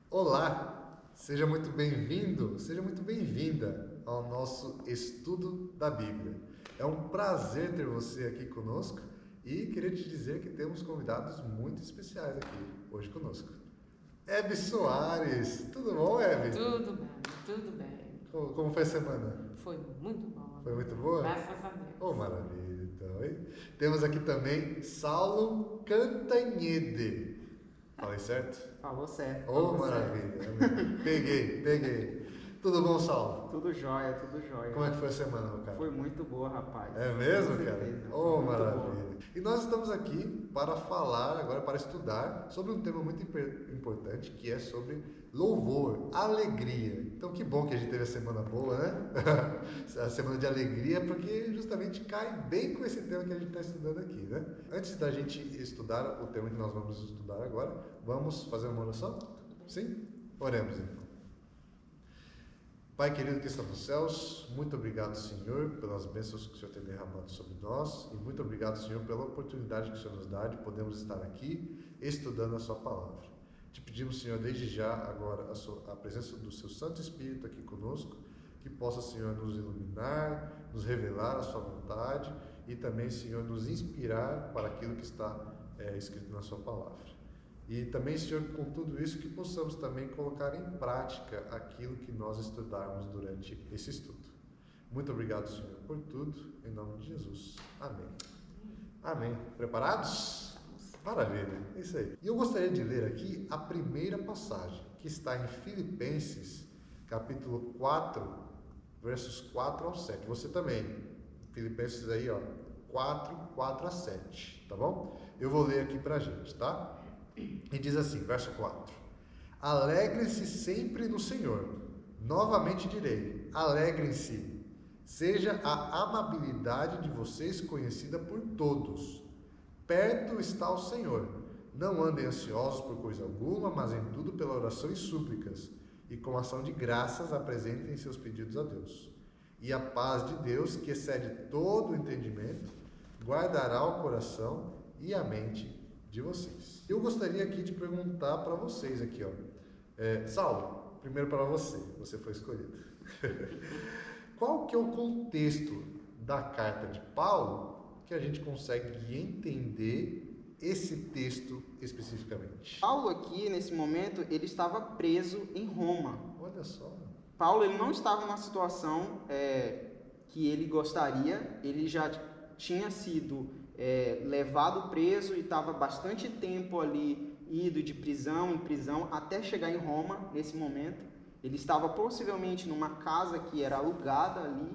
Olá, seja muito bem-vindo, seja muito bem-vinda ao nosso estudo da Bíblia. É um prazer ter você aqui conosco e queria te dizer que temos convidados muito especiais aqui hoje conosco. Hebe Soares, tudo bom, Hebe? Tudo bem, tudo bem. Como foi a semana? Foi muito bom. Foi muito boa? Graças a Deus. Oh, maravilha, então, hein? Temos aqui também Saulo Cantanhede. Falei certo? Falou certo. Oh, falou certo. maravilha. Amém. Peguei. Tudo bom, Saulo? Tudo jóia, tudo jóia. Como é que foi a semana, meu cara? Foi muito boa, rapaz. É mesmo, Com cara? certeza. Oh, Foi muito maravilha. boa. E nós estamos aqui para falar, agora para estudar, sobre um tema muito importante, que é sobre louvor, alegria. Então, que bom que a gente teve a semana boa, né? A semana de alegria, porque justamente cai bem com esse tema que a gente está estudando aqui, né? Antes da gente estudar o tema que nós vamos estudar agora, vamos fazer uma oração? Sim? Oremos, então. Pai querido que está nos céus, muito obrigado, Senhor, pelas bênçãos que o Senhor tem derramado sobre nós e muito obrigado, Senhor, pela oportunidade que o Senhor nos dá de podermos estar aqui estudando a Sua palavra. Te pedimos, Senhor, desde já agora a presença do Seu Santo Espírito aqui conosco, que possa, Senhor, nos iluminar, nos revelar a Sua vontade e também, Senhor, nos inspirar para aquilo que está escrito na Sua palavra. E também, Senhor, com tudo isso, que possamos também colocar em prática aquilo que nós estudarmos durante esse estudo. Muito obrigado, Senhor, por tudo, em nome de Jesus. Amém. Amém. Preparados? Maravilha, é isso aí. E eu gostaria de ler aqui a primeira passagem, que está em Filipenses, capítulo 4, versos 4 ao 7. Você também, Filipenses aí, ó, 4 a 7, tá bom? Eu vou ler aqui pra gente, tá? E diz assim, verso 4: Alegrem-se sempre no Senhor. Novamente direi, alegrem-se. Seja a amabilidade de vocês conhecida por todos. Perto está o Senhor. Não andem ansiosos por coisa alguma, mas em tudo pela oração e súplicas, e com ação de graças apresentem seus pedidos a Deus. E a paz de Deus, que excede todo o entendimento, guardará o coração e a mente de vocês. Eu gostaria aqui de perguntar para vocês aqui, ó. Saulo, primeiro para você foi escolhido. Qual que é o contexto da carta de Paulo que a gente consegue entender esse texto especificamente? Paulo aqui, nesse momento, ele estava preso em Roma. Olha só. Paulo, ele não estava numa situação que ele gostaria. Ele já tinha sido levado preso e estava bastante tempo ali, ido de prisão em prisão, até chegar em Roma, nesse momento. Ele estava possivelmente numa casa que era alugada ali,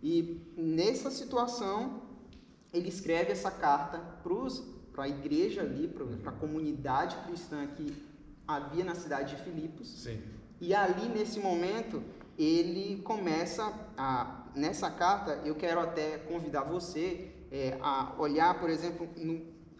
e nessa situação, ele escreve essa carta para a igreja ali, para a comunidade cristã que havia na cidade de Filipos. Sim. E ali, nesse momento, ele começa nessa carta, eu quero até convidar você a olhar, por exemplo,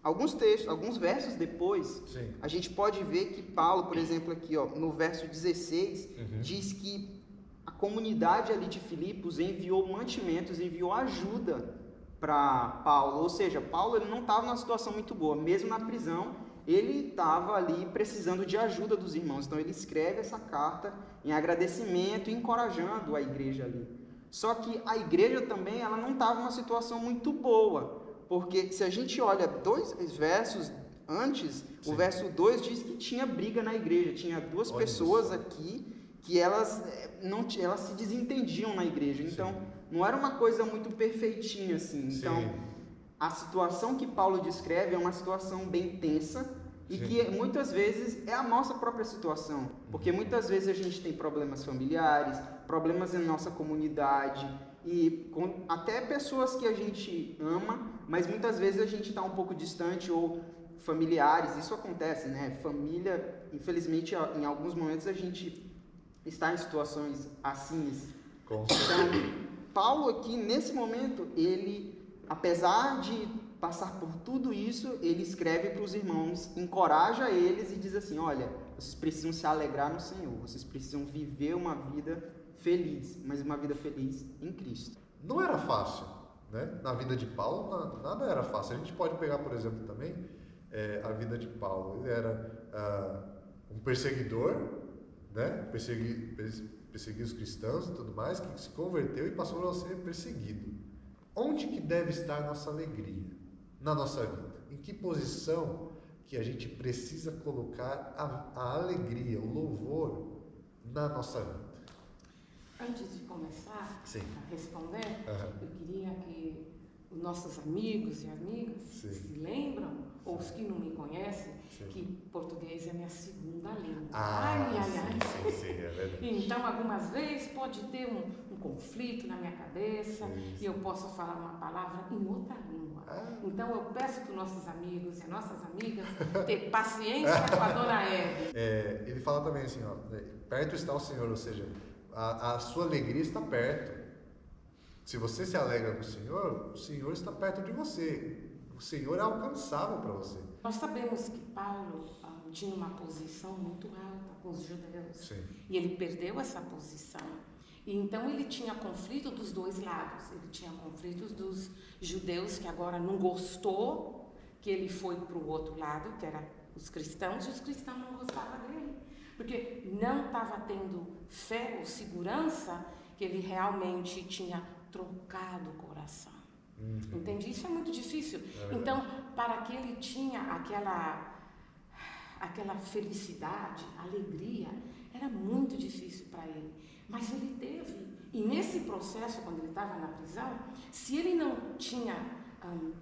alguns textos, alguns versos depois. Sim. A gente pode ver que Paulo, por exemplo, aqui, ó, no verso 16, diz que a comunidade ali de Filipos enviou mantimentos, enviou ajuda para Paulo. Ou seja, Paulo ele não estava numa situação muito boa, mesmo na prisão, ele estava ali precisando de ajuda dos irmãos. Então ele escreve essa carta em agradecimento, encorajando a igreja ali. Só que a igreja também ela não estava numa situação muito boa, porque se a gente olha 2 versos antes, sim, o verso 2 diz que tinha briga na igreja, tinha duas pessoas aqui que elas se desentendiam na igreja, então sim, não era uma coisa muito perfeitinha assim. Sim. Então a situação que Paulo descreve é uma situação bem tensa e sim, que muitas vezes é a nossa própria situação, porque muitas vezes a gente tem problemas familiares, problemas em nossa comunidade e com até pessoas que a gente ama, mas muitas vezes a gente está um pouco distante, ou familiares, isso acontece, né? Família, infelizmente, em alguns momentos a gente está em situações assim. Então, Paulo aqui, nesse momento, ele, apesar de passar por tudo isso, ele escreve para os irmãos, encoraja eles e diz assim, olha, vocês precisam se alegrar no Senhor, vocês precisam viver uma vida feliz, mas uma vida feliz em Cristo. Não era fácil, né? Na vida de Paulo, nada era fácil. A gente pode pegar, por exemplo, também a vida de Paulo. Ele era um perseguidor, né? Perseguir os cristãos e tudo mais, que se converteu e passou a ser perseguido. Onde que deve estar a nossa alegria na nossa vida? Em que posição que a gente precisa colocar a alegria, o louvor na nossa vida? Antes de começar Sim. a responder, Aham. eu queria que os nossos amigos e amigas Sim. se lembram, ou os que não me conhecem, Sim. que português é minha segunda língua. Ah, Ai, ai, ai. sim, é verdade. Então, algumas vezes pode ter um conflito na minha cabeça Isso. e eu posso falar uma palavra em outra língua. Ah. Então, eu peço para os nossos amigos e nossas amigas ter paciência com a dona Hebe. Ele fala também assim, ó, né, perto está o Senhor, ou seja, a sua alegria está perto. Se você se alegra com o Senhor está perto de você. O Senhor é alcançável para você. Nós sabemos que Paulo tinha uma posição muito alta com os judeus. Sim. E ele perdeu essa posição. E então ele tinha conflito dos dois lados. Ele tinha conflitos dos judeus que agora não gostou que ele foi para o outro lado, que era os cristãos, e os cristãos não gostavam dele. Porque não estava tendo fé ou segurança que ele realmente tinha trocado o coração. Entende? Isso é muito difícil. Então, para que ele tinha aquela felicidade, alegria, era muito difícil para ele. Mas ele teve. E nesse processo, quando ele estava na prisão, se ele não tinha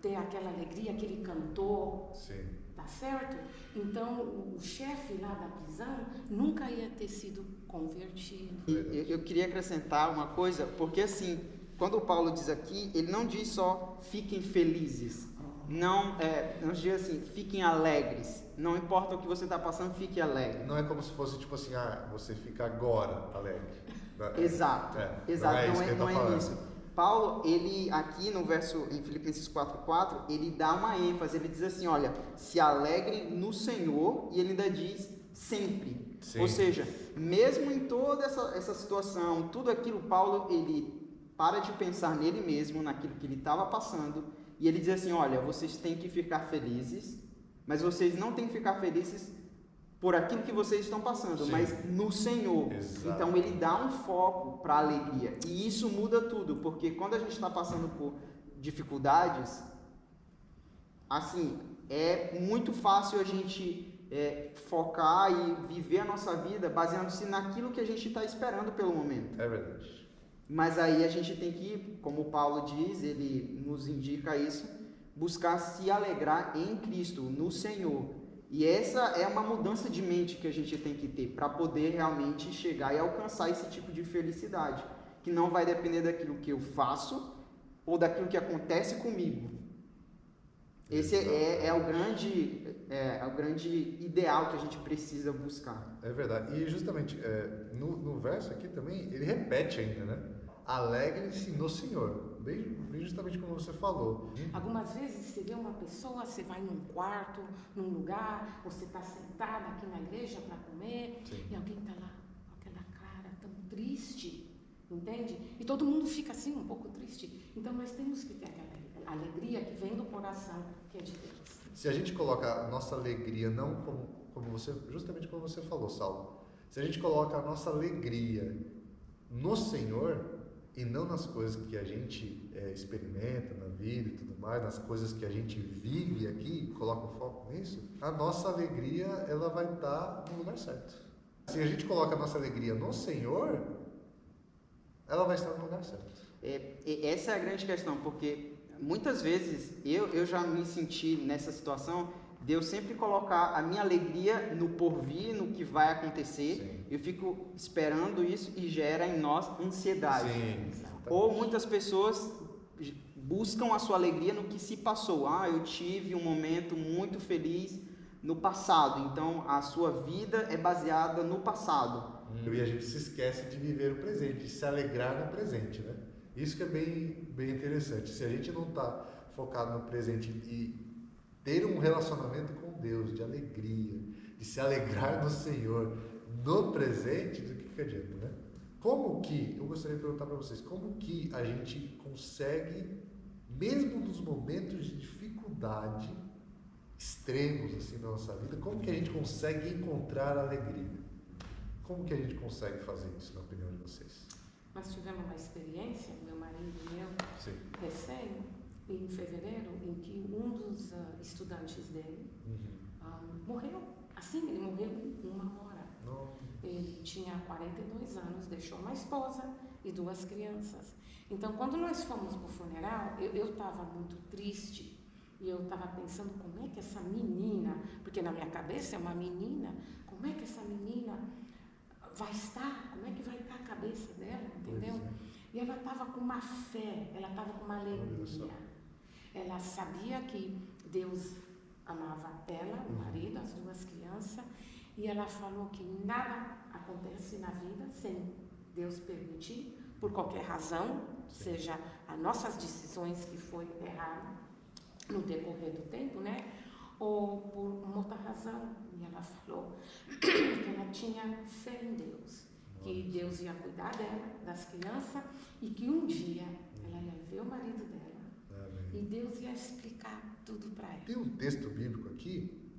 ter aquela alegria que ele cantou, Sim. tá certo? Então, o chefe lá da prisão nunca ia ter sido convertido. E eu queria acrescentar uma coisa, porque assim, quando o Paulo diz aqui, ele não diz só fiquem felizes, não diz assim, fiquem alegres, não importa o que você está passando, fique alegre. Não é como se fosse tipo assim, você fica agora alegre. Exato, não é isso. Paulo, ele aqui no verso, em Filipenses 4:4, ele dá uma ênfase, ele diz assim, olha, se alegre no Senhor, e ele ainda diz sempre. Sim. Ou seja, mesmo em toda essa situação, tudo aquilo, Paulo, ele para de pensar nele mesmo, naquilo que ele estava passando, e ele diz assim, olha, vocês têm que ficar felizes, mas vocês não têm que ficar felizes por aquilo que vocês estão passando, Sim. mas no Senhor. Exato. Então ele dá um foco para a alegria. E isso muda tudo, porque quando a gente está passando por dificuldades, assim, é muito fácil a gente focar e viver a nossa vida baseando-se naquilo que a gente está esperando pelo momento. É verdade. Mas aí a gente tem que, como o Paulo diz, ele nos indica isso, buscar se alegrar em Cristo, no Senhor. E essa é uma mudança de mente que a gente tem que ter para poder realmente chegar e alcançar esse tipo de felicidade, que não vai depender daquilo que eu faço ou daquilo que acontece comigo. Esse é o grande ideal que a gente precisa buscar. É verdade. E justamente no verso aqui também, ele repete ainda, né? Alegre-se no Senhor. Bem justamente como você falou. Algumas vezes você vê uma pessoa, você vai num quarto, num lugar, você está sentada aqui na igreja para comer, Sim. e alguém está lá com aquela cara tão triste, entende? E todo mundo fica assim, um pouco triste. Então nós temos que ter aquela alegria que vem do coração, que é de Deus. Se a gente coloca a nossa alegria, não como você, justamente como você falou, Saulo, se a gente coloca a nossa alegria no Senhor e não nas coisas que a gente experimenta na vida e tudo mais, nas coisas que a gente vive aqui, coloca o foco nisso, a nossa alegria ela vai estar no lugar certo. Se a gente coloca a nossa alegria no Senhor, ela vai estar no lugar certo. Essa é a grande questão, porque muitas vezes eu já me senti nessa situação de eu sempre colocar a minha alegria no porvir, no que vai acontecer. Sim. Eu fico esperando isso e gera em nós ansiedade. Sim, exatamente. Ou muitas pessoas buscam a sua alegria no que se passou. Eu tive um momento muito feliz no passado, então a sua vida é baseada no passado. E a gente se esquece de viver o presente, de se alegrar no presente, né? Isso que é bem interessante. Se a gente não está focado no presente e ter um relacionamento com Deus de alegria, de se alegrar no Senhor no presente, do que adianta, né? Eu gostaria de perguntar para vocês, como que a gente consegue, mesmo nos momentos de dificuldade extremos assim na nossa vida, como que a gente consegue encontrar alegria? Como que a gente consegue fazer isso, na opinião de vocês? Nós tivemos uma experiência, meu marido e eu, Sim. recém, em fevereiro, em que um dos estudantes dele morreu. Assim, ele morreu em 1 hora. Não. Ele tinha 42 anos, deixou uma esposa e 2 crianças. Então, quando nós fomos para o funeral, eu estava muito triste e eu estava pensando como é que essa menina, porque na minha cabeça é uma menina, como é que essa menina vai estar, como é que vai estar a cabeça dela, entendeu? E ela estava com uma fé, ela estava com uma alegria. Ela sabia que Deus amava ela, o marido, as 2 crianças, e ela falou que nada acontece na vida sem Deus permitir, por qualquer razão, seja as nossas decisões que foi errada no decorrer do tempo, né? Ou por uma outra razão. E ela falou que ela tinha fé em Deus, que Deus ia cuidar dela, das crianças, e que um dia ela ia ver o marido dela. Amém. E Deus ia explicar tudo para ela. Tem um texto bíblico aqui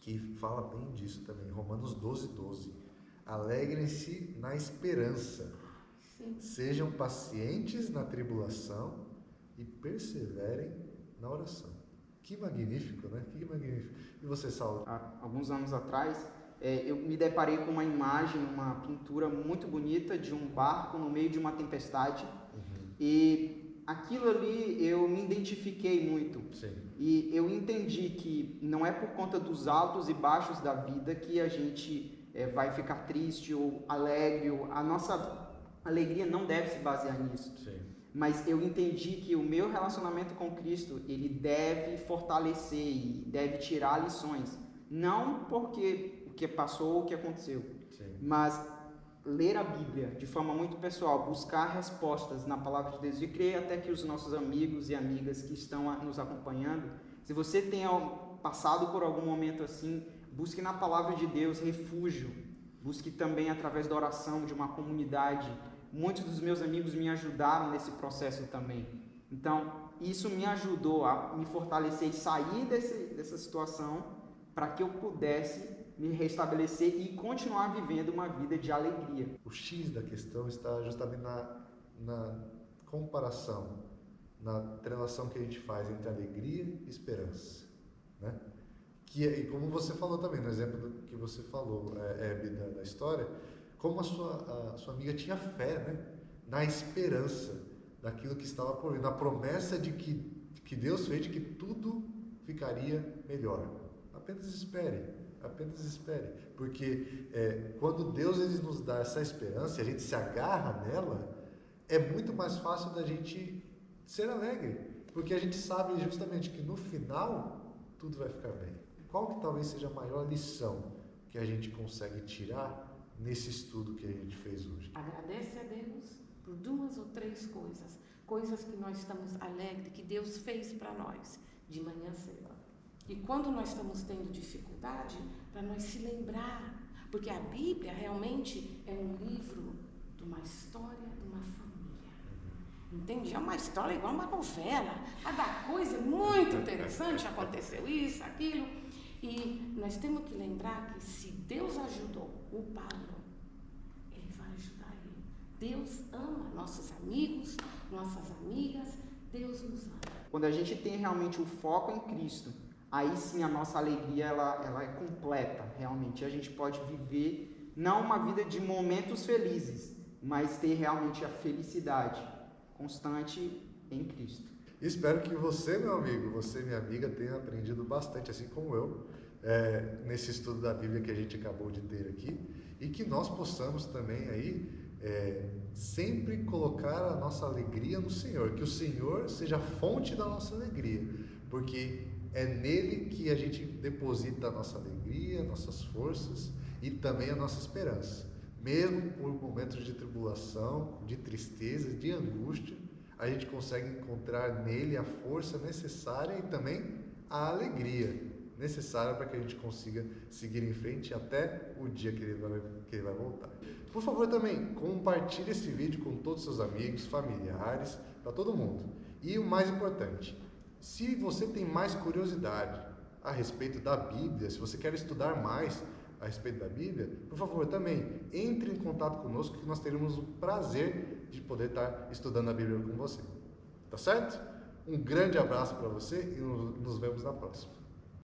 que fala bem disso também, Romanos 12:12. Alegrem-se na esperança, Sim. sejam pacientes na tribulação e perseverem na oração. Que magnífico, né? Que magnífico. E você, Saulo? Há alguns anos atrás, eu me deparei com uma imagem, uma pintura muito bonita de um barco no meio de uma tempestade. E aquilo ali eu me identifiquei muito. Sim. E eu entendi que não é por conta dos altos e baixos da vida que a gente vai ficar triste ou alegre. A nossa alegria não deve se basear nisso. Sim. Mas eu entendi que o meu relacionamento com Cristo, ele deve fortalecer e deve tirar lições. Não porque o que passou ou o que aconteceu, Sim. mas ler a Bíblia de forma muito pessoal, buscar respostas na palavra de Deus. E creio até que os nossos amigos e amigas que estão nos acompanhando, se você tenha passado por algum momento assim, busque na palavra de Deus refúgio. Busque também através da oração de uma comunidade. Muitos dos meus amigos me ajudaram nesse processo também. Então, isso me ajudou a me fortalecer e sair dessa situação para que eu pudesse me restabelecer e continuar vivendo uma vida de alegria. O X da questão está justamente na comparação, na relação que a gente faz entre alegria e esperança, né? E como você falou também, no exemplo que você falou, Hebe, da história, como a sua amiga tinha fé, né? Na esperança daquilo que estava por vir, na promessa de que Deus fez de que tudo ficaria melhor. Apenas espere, porque quando Deus ele nos dá essa esperança e a gente se agarra nela, é muito mais fácil da gente ser alegre, porque a gente sabe justamente que no final tudo vai ficar bem. Qual que talvez seja a maior lição que a gente consegue tirar nesse estudo que a gente fez hoje? Agradece a Deus por 2 ou 3 coisas que nós estamos alegres, que Deus fez para nós de manhã cedo. E quando nós estamos tendo dificuldade, para nós se lembrar, porque a Bíblia realmente é um livro de uma história de uma família. Entende? É uma história igual uma novela. Cada coisa muito interessante, aconteceu isso, aquilo. E nós temos que lembrar que se Deus ajudou o Paulo, Ele vai ajudar ele. Deus ama nossos amigos, nossas amigas, Deus nos ama. Quando a gente tem realmente o foco em Cristo, aí sim a nossa alegria ela é completa, realmente. A gente pode viver não uma vida de momentos felizes, mas ter realmente a felicidade constante em Cristo. Espero que você, meu amigo, você, minha amiga, tenha aprendido bastante, assim como eu, nesse estudo da Bíblia que a gente acabou de ter aqui, e que nós possamos também aí sempre colocar a nossa alegria no Senhor, que o Senhor seja a fonte da nossa alegria, porque é nele que a gente deposita a nossa alegria, nossas forças e também a nossa esperança. Mesmo por momentos de tribulação, de tristeza, de angústia, a gente consegue encontrar nele a força necessária e também a alegria necessária para que a gente consiga seguir em frente até o dia que ele vai voltar. Por favor, também compartilhe esse vídeo com todos os seus amigos, familiares, para todo mundo. E o mais importante, se você tem mais curiosidade a respeito da Bíblia, se você quer estudar mais a respeito da Bíblia, por favor, também entre em contato conosco, que nós teremos o prazer de poder estar estudando a Bíblia com você. Tá certo? Um grande abraço para você e nos vemos na próxima.